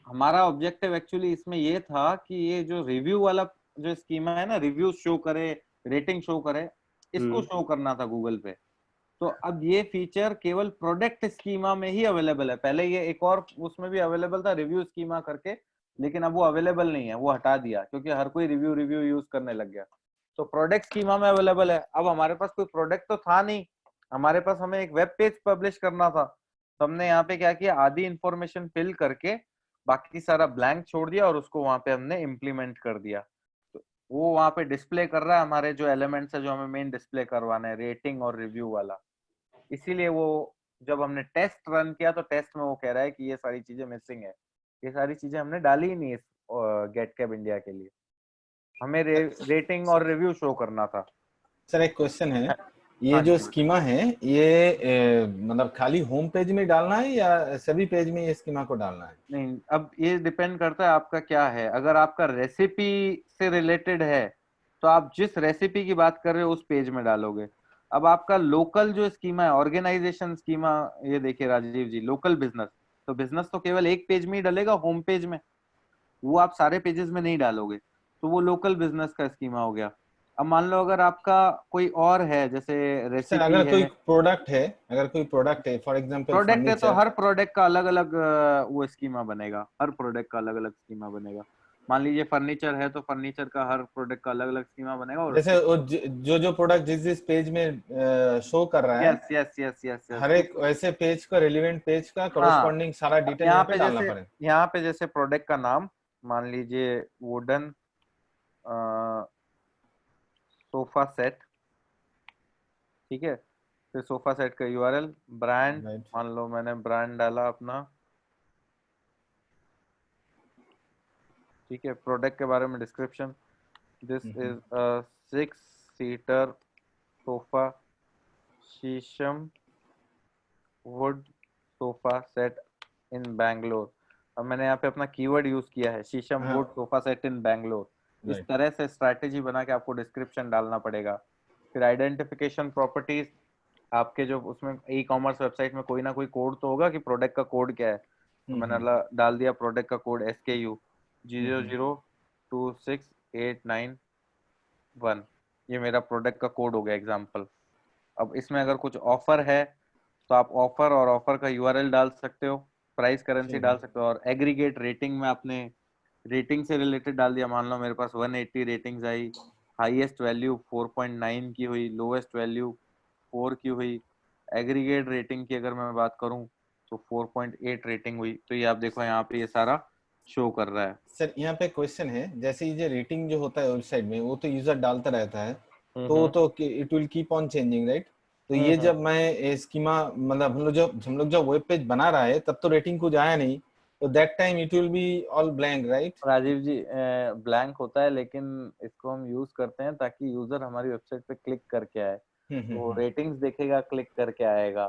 S1: हमारा ऑब्जेक्टिव एक्चुअली इसमें ये था कि ये जो रिव्यू वाला जो स्कीमा है ना, रिव्यू शो करे, रेटिंग शो करे, इसको शो करना था गूगल पे। तो अब ये फीचर केवल प्रोडक्ट स्कीमा में ही अवेलेबल है। पहले ये एक और उसमें भी अवेलेबल था, रिव्यू स्कीमा करके, लेकिन अब वो अवेलेबल नहीं है, वो हटा दिया क्योंकि हर कोई रिव्यू रिव्यू यूज करने लग गया। तो प्रोडक्ट स्कीमा में अवेलेबल है। अब हमारे पास कोई प्रोडक्ट तो था नहीं, हमारे पास हमें एक वेब पेज पब्लिश करना था। तो हमने यहाँ पे क्या किया, आधी इंफॉर्मेशन फिल करके बाकी सारा ब्लैंक छोड़ दिया और उसको वहां पे हमने इम्प्लीमेंट कर दिया। तो वो वहां पे डिस्प्ले कर रहा है हमारे जो एलिमेंट्स है जो हमें मेन डिस्प्ले करवाना है, रेटिंग और रिव्यू वाला। इसीलिए वो जब हमने टेस्ट रन किया तो टेस्ट में वो कह रहा है कि ये सारी चीजें मिसिंग है। ये सारी चीजें हमने डाली ही नहीं इस गेट कैब इंडिया के लिए, हमें रेटिंग और रिव्यू शो करना था।
S3: सर एक क्वेश्चन है, ये
S1: हाँ
S3: जो
S1: जी।
S3: स्कीमा है ये मतलब खाली होम पेज में डालना है या सभी पेज में ये स्कीमा को डालना है?
S1: नहीं, अब ये डिपेंड करता है आपका क्या है। अगर आपका रेसिपी से रिलेटेड है तो आप जिस रेसिपी की बात कर रहे हो उस पेज में डालोगे। अब आपका लोकल जो स्कीमा है, ऑर्गेनाइजेशन स्कीमा, ये देखिए राजीव जी, लोकल बिजनेस, तो बिजनेस तो केवल एक पेज में ही डलेगा, होम पेज में। वो आप सारे पेजेस में नहीं डालोगे, तो वो लोकल बिजनेस का स्कीमा हो गया। अब मान लो अगर आपका कोई और है, जैसे
S3: सर
S1: रेसिपी
S3: अगर कोई
S1: है,
S3: प्रोडक्ट है, अगर कोई प्रोडक्ट है फॉर एग्जांपल
S1: प्रोडक्ट है, तो
S3: फर्नीचर।
S1: हर प्रोडक्ट का अलग अलग वो स्कीमा बनेगा, हर प्रोडक्ट का अलग अलग स्कीमा बनेगा। मान लीजिए फर्नीचर है तो फर्नीचर का हर प्रोडक्ट का अलग अलग स्कीमा बनेगा। और
S3: जैसे वो जो प्रोडक्ट जिस जिस पेज में शो कर रहा है,
S1: yes yes yes yes yes
S3: हर
S1: उस,
S3: एक वैसे पेज का रिलेवेंट पेज का
S1: हाँ।
S3: कॉरस्पॉन्डिंग सारा
S1: अब
S3: डिटेल यहाँ पे डालना
S1: जैसे
S3: पड़ेगा।
S1: यहाँ पे जैसे प्रोडक्ट का नाम मान लीजिए वुडन सोफा सेट, ठीक है। फिर सोफा सेट का यूआरएल, ब्रांड,
S3: राइट।
S1: मान लो मैंने ब्रांड डाला अपना, ठीक है। प्रोडक्ट के बारे में description, this is a 6 seater sofa शीशम वुड सोफा सेट इन बैंगलोर। अब मैंने यहाँ पे अपना कीवर्ड यूज किया है, शीशम
S3: हाँ
S1: वुड सोफा सेट इन बैंगलोर। इस
S3: राइट।
S1: तरह से स्ट्रैटेजी बना के आपको डिस्क्रिप्शन डालना पड़ेगा। फिर आइडेंटिफिकेशन प्रॉपर्टीज, आपके जो उसमें ई कॉमर्स वेबसाइट में कोई ना कोई कोड तो होगा कि प्रोडक्ट का कोड क्या है। तो मैंने डाल दिया प्रोडक्ट का कोड SKU 0026891, ये मेरा प्रोडक्ट का कोड हो गया एग्जाम्पल। अब इसमें अगर कुछ ऑफर है तो आप ऑफर और ऑफर का यूआरएल डाल सकते हो, प्राइस करेंसी
S3: ठीक है।
S1: डाल सकते हो, और एग्रीगेट रेटिंग में आपने रेटिंग से रिलेटेड डाल दिया। मान लो मेरे पास 180 रेटिंग्स आई, हाईएस्ट वैल्यू 4.9 की हुई, लोवेस्ट वैल्यू 4 की हुई। एग्रीगेट रेटिंग की अगर मैं बात करूं तो 4.8 रेटिंग हुई। तो ये आप देखो यहाँ पे ये सारा शो कर रहा है।
S3: सर यहाँ पे क्वेश्चन है, जैसे ये जो रेटिंग जो होता है वेबसाइट में वो तो यूजर डालता रहता है,
S1: हम्म
S3: तो it will keep on changing right. तो ये
S1: हम्म।
S3: जब मैं स्कीमा मतलब हम लोग जब वेब पेज बना रहा है तब तो रेटिंग कुछ आया नहीं, तो that time it will be all blank right.
S1: Rajeev ji, blank होता है, लेकिन इसको हम यूज करते हैं ताकि यूजर हमारी वेबसाइट पे क्लिक करके आए। तो रेटिंग्स देखेगा, क्लिक करके आएगा।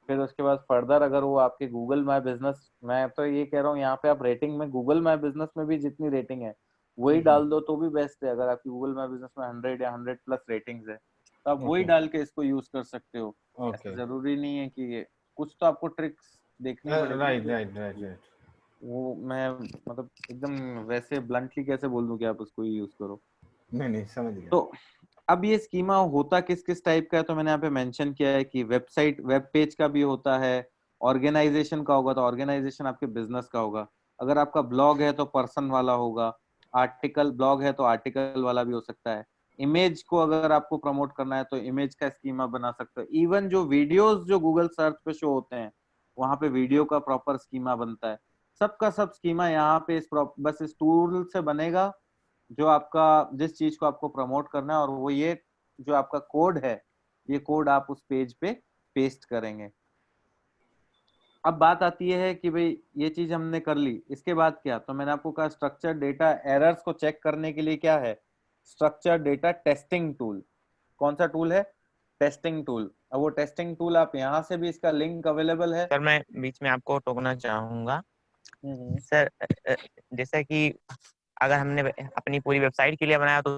S1: फिर उसके बाद फर्दर अगर वो आपके गूगल माय बिजनेस, मैं तो ये कह रहा हूँ यहाँ पे आप रेटिंग में गूगल माय बिजनेस में भी जितनी रेटिंग है वही डाल दो तो भी बेस्ट है। अगर आपकी गूगल माय बिजनेस में 100 या 100+ रेटिंग्स है तो आप वही
S3: ओके
S1: डाल के इसको यूज कर सकते हो। ऐसा
S3: ओके।
S1: जरूरी नहीं है कि ये, कुछ तो आपको ट्रिक्स देखनी पड़ेगी
S3: राइट
S1: कि
S3: राइट राइट राइट।
S1: वो मैं मतलब एकदम वैसे ब्लंटली कैसे बोल दूं कि आप उसको ही यूज करो।
S3: नहीं नहीं समझ गया।
S1: तो अब ये स्कीमा होता किस किस टाइप का है, तो मैंने यहाँ पे मेंशन किया है कि वेबसाइट वेब पेज का भी होता है, ऑर्गेनाइजेशन का होगा तो ऑर्गेनाइजेशन आपके बिजनेस का होगा, अगर आपका ब्लॉग है तो पर्सन वाला होगा, आर्टिकल ब्लॉग है तो आर्टिकल वाला भी हो सकता है। इमेज को अगर आपको प्रमोट करना है तो इमेज का स्कीमा बना सकते हो। इवन जो वीडियोस जो गूगल सर्च पे शो होते हैं वहां पे वीडियो का प्रॉपर स्कीमा बनता है। सबका सब स्कीमा यहाँ पे बस इस टूल से बनेगा जो आपका जिस चीज को आपको प्रमोट करना है, और वो ये जो आपका कोड है ये कोड आप उस पेज पे पेस्ट करेंगे। अब बात आती है कि भाई ये चीज हमने कर ली, इसके बाद क्या, तो मैंने आपको कहा स्ट्रक्चर डेटा एरर्स को चेक करने के लिए क्या है, स्ट्रक्चर डेटा टेस्टिंग टूल। कौन सा टूल है, टेस्टिंग टूल। अब वो टेस्टिंग टूल आप यहाँ से भी, इसका लिंक अवेलेबल है।
S4: सर मैं बीच में आपको टोकना चाहूंगा।
S1: हम्म।
S4: सर जैसे कि अगर हमने अपनी पूरी वेबसाइट के लिए बनाया तो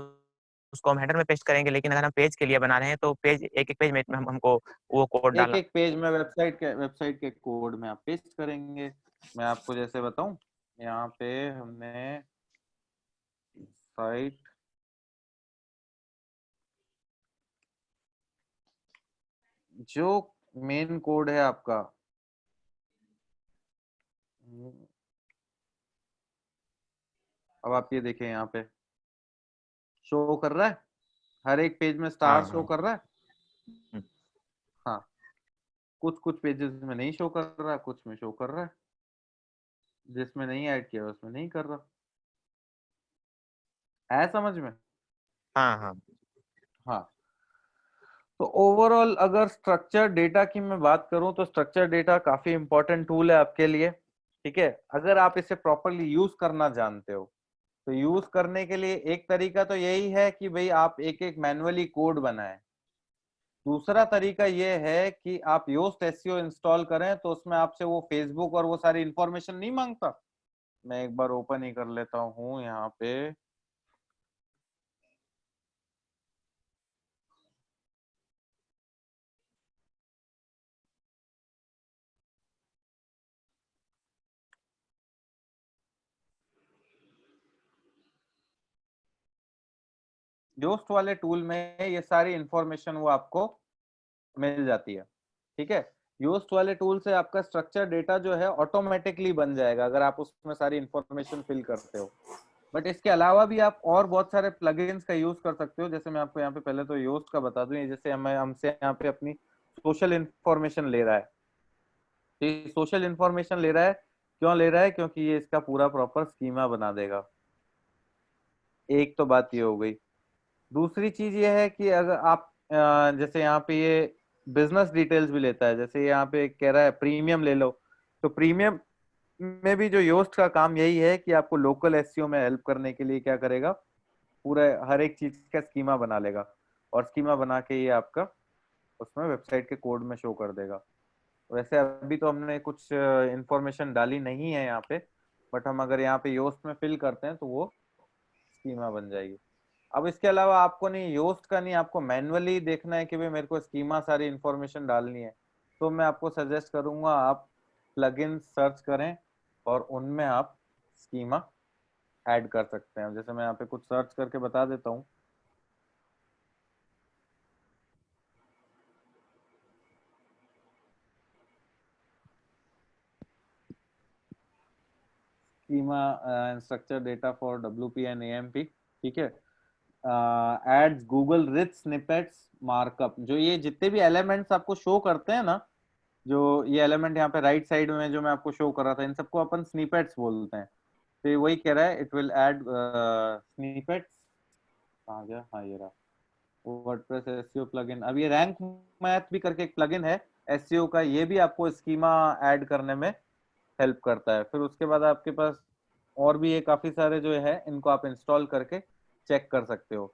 S4: उसको हम हेडर में पेस्ट करेंगे, लेकिन अगर हम पेज के लिए बना रहे हैं तो पेज एक एक पेज में हमको वो कोड
S1: एक
S4: डालना।
S1: एक पेज में वेबसाइट के कोड में आप पेस्ट करेंगे। मैं आपको जैसे बताऊं, यहाँ पे हमने साइट जो मेन कोड है आपका, अब आप ये देखें यहाँ पे शो कर रहा है, हर एक पेज में स्टार
S3: हाँ
S1: शो
S3: हाँ
S1: कर रहा है।
S3: हम्म,
S1: हाँ, कुछ कुछ पेजेस में नहीं शो कर रहा, कुछ में शो कर रहा है, जिसमें नहीं ऐड किया उसमें नहीं कर रहा है। समझ में?
S4: हाँ हाँ
S1: हाँ, तो ओवरऑल अगर स्ट्रक्चर डेटा की मैं बात करूं तो स्ट्रक्चर डेटा काफी इंपॉर्टेंट टूल है आपके लिए। ठीक है, अगर आप इसे प्रॉपरली यूज करना जानते हो तो यूज करने के लिए एक तरीका तो यही है कि भाई आप एक एक मैन्युअली कोड बनाएं। दूसरा तरीका ये है कि आप योस्ट एसईओ इंस्टॉल करें, तो उसमें आपसे वो फेसबुक और वो सारी इंफॉर्मेशन नहीं मांगता। मैं एक बार ओपन ही कर लेता हूँ यहाँ पे। योस्ट वाले टूल में ये सारी इंफॉर्मेशन वो आपको मिल जाती है। ठीक है, योस्ट वाले टूल से आपका स्ट्रक्चर डेटा जो है ऑटोमेटिकली बन जाएगा अगर आप उसमें सारी इंफॉर्मेशन फिल करते हो। बट इसके अलावा भी आप और बहुत सारे प्लगइन्स का यूज कर सकते हो। जैसे मैं आपको यहाँ पे पहले तो योस्ट का बता दूं, जैसे हमें हमसे यहाँ पे अपनी सोशल इंफॉर्मेशन ले रहा है। तो सोशल इंफॉर्मेशन ले रहा है, क्यों ले रहा है? क्योंकि ये इसका पूरा प्रॉपर स्कीमा बना देगा। एक तो बात ये हो गई। दूसरी चीज ये है कि अगर आप जैसे यहाँ पे ये बिजनेस डिटेल्स भी लेता है, जैसे यहाँ पे कह रहा है प्रीमियम ले लो, तो प्रीमियम में भी जो योस्ट का काम यही है कि आपको लोकल एसईओ में हेल्प करने के लिए क्या करेगा, पूरा हर एक चीज का स्कीमा बना लेगा और स्कीमा बना के ये आपका उसमें वेबसाइट के कोड में शो कर देगा। वैसे अभी तो हमने कुछ इंफॉर्मेशन डाली नहीं है यहाँ पे, बट हम अगर यहाँ पे योस्ट में फिल करते हैं तो वो स्कीमा बन जाएगी। अब इसके अलावा आपको नहीं योस्ट का नहीं, आपको मैन्युअली देखना है कि भाई मेरे को स्कीमा सारी इंफॉर्मेशन डालनी है, तो मैं आपको सजेस्ट करूंगा आप प्लगइन सर्च करें और उनमें आप स्कीमा ऐड कर सकते हैं। जैसे मैं यहाँ पे कुछ सर्च करके बता देता हूँ। Schema structure data for WP and AMP. ठीक है, adds Google rich snippets markup, जो ये जितने भी एलिमेंट्स आपको शो करते हैं ना, जो ये एलिमेंट यहाँ पे राइट साइड में जो मैं आपको शो कर रहा था, इन सबको अपन स्निपेट्स बोलते हैं। तो ये वही कह रहा है, इट विल ऐड स्निपेट्स। कहाँ गया? हाँ, ये रहा वर्डप्रेस एसईओ प्लगइन। अब ये रैंक मैथ भी करके एक प्लगइन है एसईओ का, ये भी आपको स्कीमा ऐड करने में हेल्प करता है। फिर उसके बाद आपके पास और भी ये काफी सारे जो है, इनको आप इंस्टॉल करके चेक कर सकते हो।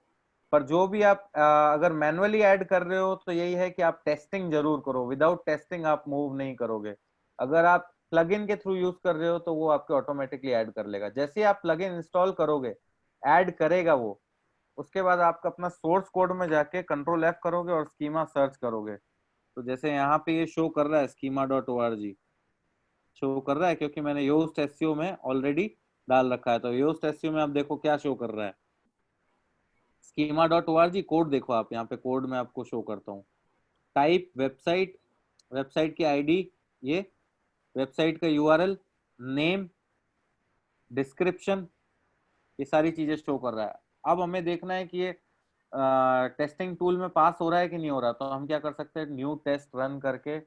S1: पर जो भी आप अगर मैनुअली ऐड कर रहे हो तो यही है कि आप टेस्टिंग जरूर करो, विदाउट टेस्टिंग आप मूव नहीं करोगे। अगर आप प्लगइन के थ्रू यूज कर रहे हो तो वो आपके ऑटोमेटिकली ऐड कर लेगा। जैसे ही आप प्लगइन इंस्टॉल करोगे ऐड करेगा वो, उसके बाद आपका अपना सोर्स कोड में जाके कंट्रोल एफ करोगे और स्कीमा सर्च करोगे। तो जैसे यहाँ पे ये शो कर रहा है schema.org शो कर रहा है, क्योंकि मैंने योस्ट एसईओ में ऑलरेडी डाल रखा है। तो योस्ट एसईओ में आप देखो क्या शो कर रहा है, schema.org कोड देखो आप यहाँ पे, कोड में आपको शो करता हूँ। टाइप वेबसाइट, वेबसाइट की आईडी, ये वेबसाइट का यूआरएल, नेम, डिस्क्रिप्शन, ये सारी चीजें शो कर रहा है। अब हमें देखना है कि ये टेस्टिंग टूल में पास हो रहा है कि नहीं हो रहा। तो हम क्या कर सकते हैं, न्यू टेस्ट रन करके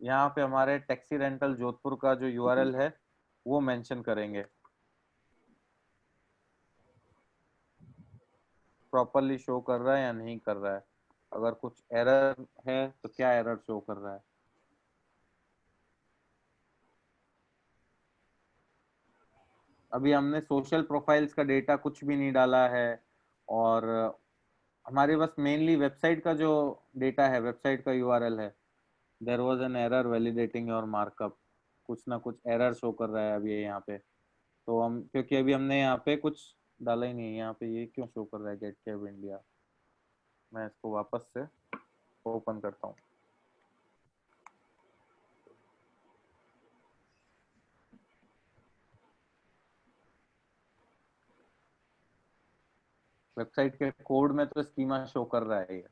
S1: यहाँ पे हमारे टैक्सी रेंटल जोधपुर का जो यूआरएल है वो मेंशन करेंगे, प्रॉपरली शो कर रहा है या नहीं कर रहा है। अगर कुछ एरर है तो क्या एरर शो कर रहा है। अभी हमने सोशल प्रोफाइल्स का डेटा कुछ भी नहीं डाला है, और हमारे पास मेनली वेबसाइट का जो डेटा है, वेबसाइट का यूआरएल है। There was an error validating your markup, कुछ ना कुछ एरर शो कर रहा है अभी ये यहाँ पे। तो हम, क्योंकि अभी हमने यहाँ पे कुछ डाला ही नहीं है, यहाँ पे ये क्यों शो कर रहा है गेट कैब इंडिया। मैं इसको वापस से ओपन करता हूँ। वेबसाइट के कोड में तो स्कीमा शो कर रहा है ये।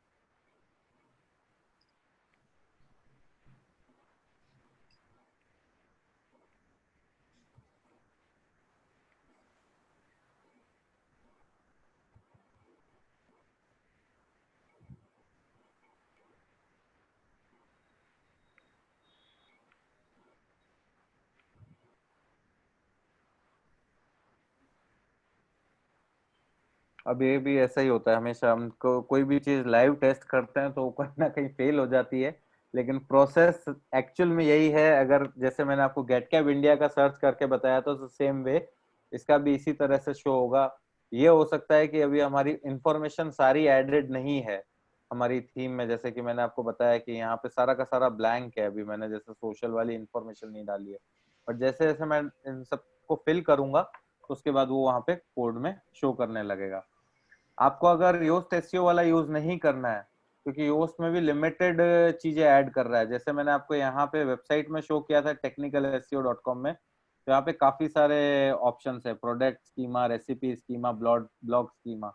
S1: अब ये भी ऐसा ही होता है हमेशा, हमको कोई भी चीज लाइव टेस्ट करते हैं तो वो कहीं ना कहीं फेल हो जाती है, लेकिन प्रोसेस एक्चुअल में यही है। अगर जैसे मैंने आपको गेट कैब इंडिया का सर्च करके बताया तो सेम वे इसका भी इसी तरह से शो होगा। ये हो सकता है कि अभी हमारी इंफॉर्मेशन सारी एडेड नहीं है हमारी थीम में, जैसे कि मैंने आपको बताया कि यहाँ पे सारा का सारा ब्लैंक है, अभी मैंने जैसे सोशल वाली इंफॉर्मेशन नहीं डाली है, बट जैसे जैसे मैं इन सबको फिल करूंगा तो उसके बाद वो वहां पे कोड में शो करने लगेगा। आपको अगर योस्ट एसईओ वाला यूज नहीं करना है, क्योंकि योस्ट में भी लिमिटेड चीजें ऐड कर रहा है, जैसे मैंने आपको यहाँ पे वेबसाइट में शो किया था technicalseo.com में, तो यहाँ पे काफी सारे ऑप्शंस है, product schema, recipe schema, blog schema.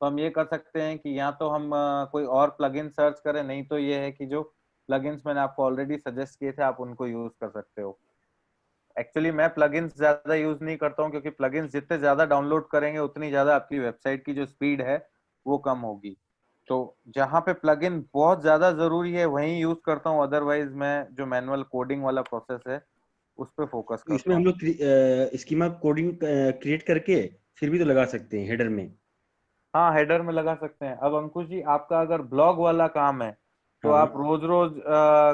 S1: तो हम ये कर सकते हैं कि या तो हम कोई और प्लगइन सर्च करें, नहीं तो ये है कि जो प्लगइन्स मैंने आपको ऑलरेडी सजेस्ट किए थे आप उनको यूज कर सकते हो। एक्चुअली मैं प्लगइन्स ज्यादा यूज नहीं करता हूँ, क्योंकि प्लगइन्स जितने ज्यादा डाउनलोड करेंगे उतनी ज्यादा आपकी वेबसाइट की जो स्पीड है वो कम होगी। तो जहाँ पे प्लगइन बहुत ज्यादा जरूरी है वहीं यूज करता हूँ, अदरवाइज मैं जो मैनुअल कोडिंग वाला प्रोसेस है उस पर फोकस
S2: तो इसमें
S1: करता
S2: हम
S1: हूँ।
S2: लोग स्कीमा कोडिंग क्रिएट करके फिर भी तो लगा सकते हैं हेडर में।
S1: हाँ, हेडर में लगा सकते हैं। अब अंकुश जी, आपका अगर ब्लॉग वाला काम है तो
S2: हाँ
S1: आप रोज रोज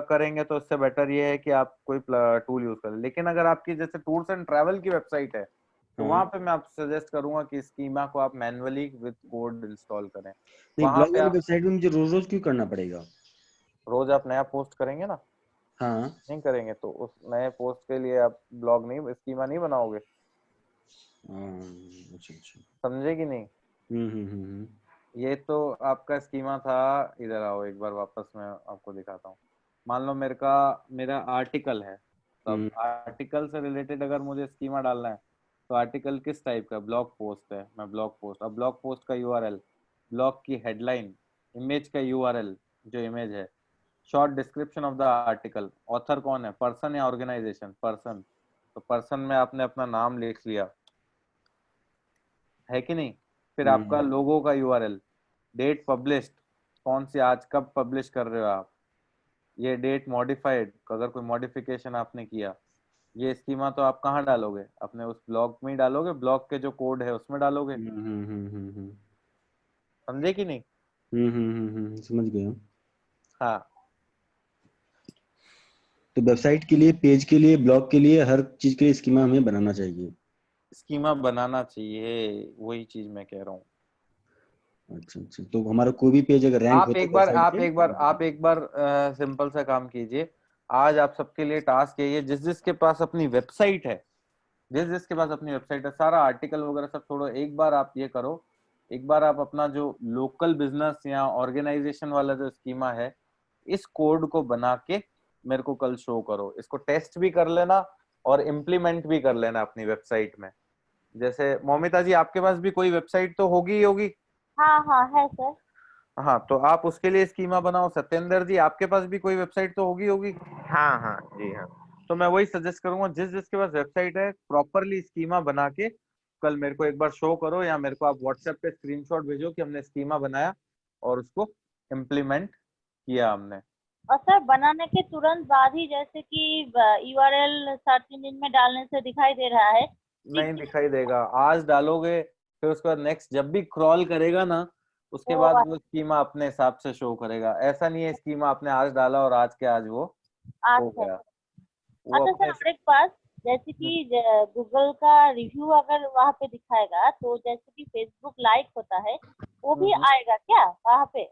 S1: करेंगे तो इससे बेटर ये है कि आप कोई टूल यूज करें। लेकिन अगर आपकी जैसे टूर्स एंड ट्रैवल की वेबसाइट है तो
S2: हाँ।
S1: वहां पे मैं आपको सजेस्ट करूंगा कि स्कीमा को आप मैन्युअली विद कोड इंस्टॉल करें।
S2: नहीं,
S1: वहां
S2: ब्लॉग
S1: पे
S2: वाली
S1: आप
S2: वेबसाइट में मुझे रोज रोज क्यों करना पड़ेगा?
S1: रोज आप नया पोस्ट करेंगे ना,
S2: हाँ।
S1: नहीं करेंगे तो उस नए पोस्ट के लिए आप ब्लॉग नहीं, स्कीमा नहीं बनाओगे।
S2: अच्छा अच्छा।
S1: समझे कि नहीं?
S2: हम्म।
S1: ये तो आपका स्कीमा था। इधर आओ एक बार वापस, मैं आपको दिखाता हूँ। मान लो मेरा आर्टिकल है, तो अब
S2: हम्म
S1: आर्टिकल से रिलेटेड अगर मुझे स्कीमा डालना है तो आर्टिकल किस टाइप का, ब्लॉग पोस्ट है, मैं ब्लॉग पोस्ट, अब ब्लॉग पोस्ट का यूआरएल, ब्लॉग की हेडलाइन, इमेज का यूआरएल, जो इमेज है, short description of the article, author कौन है, पर्सन या ऑर्गेनाइजेशन, पर्सन, तो पर्सन में आपने अपना नाम लिख लिया, है कि नहीं? फिर आपका
S2: हम्म
S1: लोगो का यूआरएल, डेट पब्लिश्ड, कौन सी आज कब पब्लिश कर रहे हो आप, ये डेट मॉडिफाइड, अगर कोई मॉडिफिकेशन आपने किया। ये स्कीमा तो आप कहाँ डालोगे, अपने उस ब्लॉग में ही डालोगे, ब्लॉग के जो कोड है उसमें डालोगे।
S2: हम्म।
S1: समझे कि नहीं?
S2: समझ गया।
S1: हाँ,
S2: तो वेबसाइट के लिए, पेज के लिए, ब्लॉग के लिए, हर चीज के लिए स्कीमा हमें बनाना चाहिए।
S1: स्कीमा बनाना चाहिए, वही चीज मैं कह रहा हूँ।
S2: अच्छा अच्छा, तो हमारा कोई भी पेज अगर रैंक
S1: आप
S2: होता है
S1: एक बार
S2: वेबसाइट
S1: आप
S2: पे।
S1: एक बार आप एक बार सिंपल सा काम कीजिए। आज आप सबके लिए टास्क है ये, जिस जिसके पास अपनी वेबसाइट है, जिस जिसके पास अपनी वेबसाइट है, सारा आर्टिकल वगैरह सब छोड़ो, एक बार आप ये करो, एक बार आप अपना जो लोकल बिजनेस या ऑर्गेनाइजेशन वाला जो स्कीमा है, इस कोड को बना के मेरे को कल शो करो। इसको टेस्ट भी कर लेना और इम्प्लीमेंट भी कर लेना अपनी वेबसाइट में। जैसे मोमिता जी, आपके पास भी कोई वेबसाइट तो होगी ही होगी।
S5: हाँ हाँ है सर।
S1: हाँ, तो आप उसके लिए स्कीमा बनाओ। सत्येंद्र जी, आपके पास भी कोई वेबसाइट तो होगी होगी।
S4: हाँ हाँ जी हाँ।
S1: तो मैं वही सजेस्ट करूंगा, जिस जिसके पास वेबसाइट है प्रॉपरली स्कीमा बना के कल मेरे को एक बार शो करो, या मेरे को आप व्हाट्सएप पे स्क्रीनशॉट भेजो कि हमने स्कीमा बनाया और उसको इम्प्लीमेंट किया हमने।
S5: और सर बनाने के तुरंत बाद ही, जैसे कि यूआरएल सर्च इंजन में डालने से दिखाई दे रहा है,
S1: नहीं दिखाई देगा, आज डालोगे फिर उसके बाद नेक्स्ट जब भी क्रॉल करेगा ना, उसके
S5: वो
S1: बाद वो स्कीमा अपने हिसाब से शो करेगा। ऐसा नहीं है स्कीमा आपने आज डाला और आज के आज वो हो
S5: अच्छा।
S1: गया, वो
S5: अच्छा सर,
S1: अपने।
S5: और एक बात, जैसे कि गूगल का रिव्यू अगर वहाँ पे दिखाएगा, तो जैसे कि फेसबुक लाइक होता है, वो भी
S1: हम्म।
S5: आएगा क्या वहाँ पे?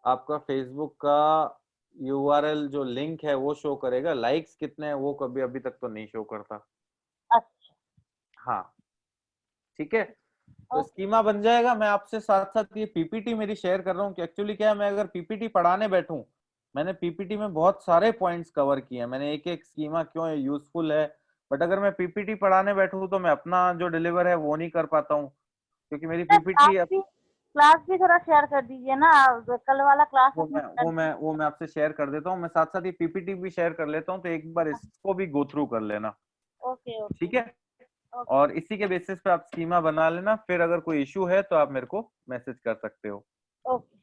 S1: आपका फेसबुक का यूआरएल जो लिंक है वो शो करेगा, लाइक्स कितने हैं वो कभी अभी तक तो नहीं शो करता।
S5: अच्छा।
S1: हाँ, ठीक है। तो
S5: ओके।
S1: स्कीमा बन जाएगा। मैं आपसे साथ साथ ये पीपीटी मेरी शेयर कर रहा हूँ कि एक्चुअली क्या है, मैं अगर पीपीटी पढ़ाने बैठूं, मैंने पीपीटी में बहुत सारे पॉइंट्स कवर किए हैं, मैंने एक एक स्कीमा क्यों यूजफुल है, बट अगर मैं पीपीटी पढ़ाने बैठूं तो मैं अपना जो डिलीवर है वो नहीं कर पाता हूँ। क्योंकि मेरी
S5: सर
S1: पीपीटी
S5: क्लास भी थोड़ा शेयर कर दीजिए ना, कल वाला क्लास
S1: वो मैं आपसे शेयर कर देता हूँ। मैं साथ साथ ही पीपीटी भी शेयर कर लेता हूँ, तो एक बार इसको भी गो थ्रू कर लेना।
S5: ओके ओके
S1: ठीक है, और इसी के बेसिस पे आप स्कीमा बना लेना। फिर अगर कोई इशू है तो आप मेरे को मैसेज कर सकते हो।
S5: ओके।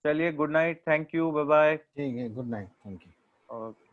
S1: चलिए, good night, thank you, bye bye.
S3: ठीक है, good night, thank you.
S1: Okay.